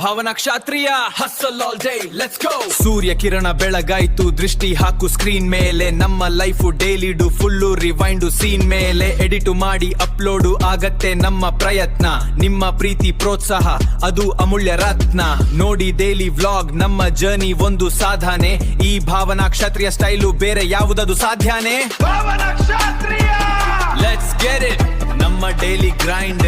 ಭಾವನಾ ಕ್ಷಾತ್ರಿಯ hustle all day let's go. ಸೂರ್ಯ ಕಿರಣ ಬೆಳಗಾಯ್ತು, ದೃಷ್ಟಿ ಹಾಕು ಸ್ಕ್ರೀನ್ ಮೇಲೆ. ನಮ್ಮ life daily do full rewind scene ಮೇಲೆ. ಎಡಿಟು ಮಾಡಿ ಅಪ್ಲೋಡು ಆಗತ್ತೆ ನಮ್ಮ ಪ್ರಯತ್ನ. ನಿಮ್ಮ ಪ್ರೀತಿ ಪ್ರೋತ್ಸಾಹ ಅದು ಅಮೂಲ್ಯ ರತ್ನ. ನೋಡಿ ಡೈಲಿ ವ್ಲಾಗ್ ನಮ್ಮ ಜರ್ನಿ ಒಂದು ಸಾಧನೆ. ಈ ಭಾವನಾ ಕ್ಷತ್ರಿಯ ಸ್ಟೈಲು ಬೇರೆ ಯಾವುದದು ಸಾಧ್ಯನೇ. ಭಾವನಾ ಕ್ಷತ್ರಿಯ ಲೆಟ್ಸ್ ಗೆಟ್ ಇಟ್, ನಮ್ಮ ಡೈಲಿ ಗ್ರೈಂಡ್.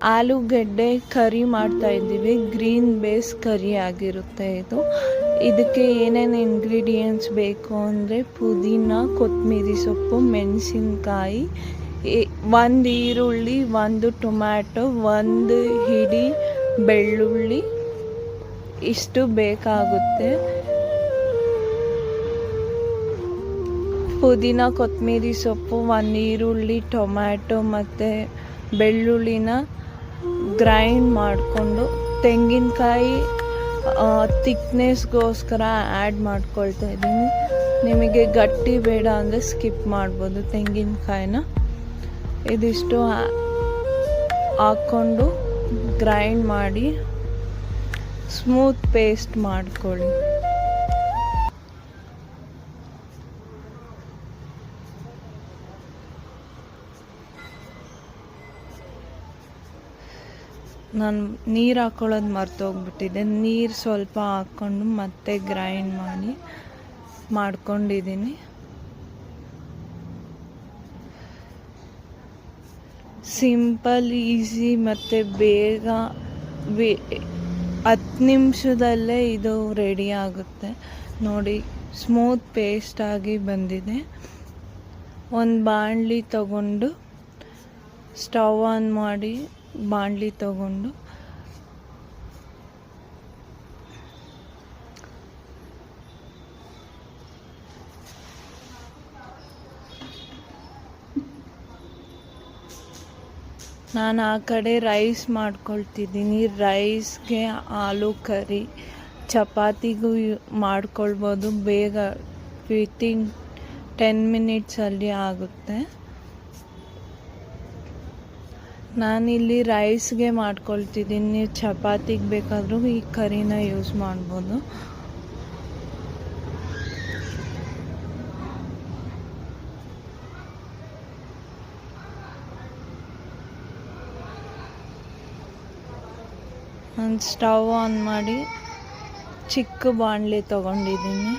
ಆಲೂಗಡ್ಡೆ ಕರಿ ಮಾಡ್ತಾ ಇದ್ದೀವಿ. ಗ್ರೀನ್ ಬೇಸ್ ಕರಿ ಆಗಿರುತ್ತೆ ಇದು. ಇದಕ್ಕೆ ಏನೇನು ಇಂಗ್ರೀಡಿಯೆಂಟ್ಸ್ ಬೇಕು ಅಂದರೆ ಪುದೀನ, ಕೊತ್ತಂಬರಿ ಸೊಪ್ಪು, ಮೆಣಸಿನ್ಕಾಯಿ, 1 ಈರುಳ್ಳಿ, 1 ಟೊಮ್ಯಾಟೊ, 1 ಹಿಡಿ ಬೆಳ್ಳುಳ್ಳಿ, ಇಷ್ಟು ಬೇಕಾಗುತ್ತೆ. ಪುದೀನ, ಕೊತ್ತಂಬರಿ ಸೊಪ್ಪು, 1 ಈರುಳ್ಳಿ, ಟೊಮ್ಯಾಟೊ ಮತ್ತು ಬೆಳ್ಳುಳ್ಳಿನ ಗ್ರೈಂಡ್ ಮಾಡಿಕೊಂಡು, ತೆಂಗಿನಕಾಯಿ ಥಿಕ್ನೆಸ್ಗೋಸ್ಕರ ಆ್ಯಡ್ ಮಾಡ್ಕೊಳ್ತಾ ಇದ್ದೀನಿ. ನಿಮಗೆ ಗಟ್ಟಿ ಬೇಡ ಅಂದರೆ ಸ್ಕಿಪ್ ಮಾಡ್ಬೋದು ತೆಂಗಿನಕಾಯಿನ. ಇದಿಷ್ಟು ಹಾಕ್ಕೊಂಡು ಗ್ರೈಂಡ್ ಮಾಡಿ ಸ್ಮೂತ್ ಪೇಸ್ಟ್ ಮಾಡ್ಕೊಳ್ಳಿ. ನಾನು ನೀರು ಹಾಕ್ಕೊಳ್ಳೋದು ಮರ್ತೋಗ್ಬಿಟ್ಟಿದ್ದೆ. ನೀರು ಸ್ವಲ್ಪ ಹಾಕ್ಕೊಂಡು ಮತ್ತೆ ಗ್ರೈಂಡ್ ಮಾಡ್ಕೊಂಡಿದ್ದೀನಿ. ಸಿಂಪಲ್, ಈಸಿ ಮತ್ತು ಬೇಗ 10 ನಿಮಿಷದಲ್ಲೇ ಇದು ರೆಡಿ ಆಗುತ್ತೆ. ನೋಡಿ, ಸ್ಮೂತ್ ಪೇಸ್ಟ್ ಆಗಿ ಬಂದಿದೆ. ಒಂದು ಬಾಣಲಿ ತಗೊಂಡು ಸ್ಟವ್ ಆನ್ ಮಾಡಿ ಬಾಣಲಿ ತಗೊಂಡು ನಾನು ಆ ಕಡೆ ರೈಸ್ ಮಾಡ್ಕೊಳ್ತಿದ್ದೀನಿ. ರೈಸ್ಗೆ ಆಲೂ ಕರಿ, ಚಪಾತಿಗೂ ಮಾಡ್ಕೊಳ್ಬೋದು. ಬೇಗ ವಿತಿನ್ 10 ಮಿನಿಟ್ಸಲ್ಲಿ ಆಗುತ್ತೆ. ನಾನಿಲ್ಲಿ ರೈಸ್ಗೆ ಮಾಡ್ಕೊಳ್ತಿದ್ದೀನಿ. ನೀವು ಚಪಾತಿಗೆ ಬೇಕಾದರೂ ಈ ಕರಿನ ಯೂಸ್ ಮಾಡ್ಬೋದು. ನಾನು ಸ್ಟವ್ ಆನ್ ಮಾಡಿ ಚಿಕ್ಕ ಬಾಣಲಿ ತೊಗೊಂಡಿದ್ದೀನಿ.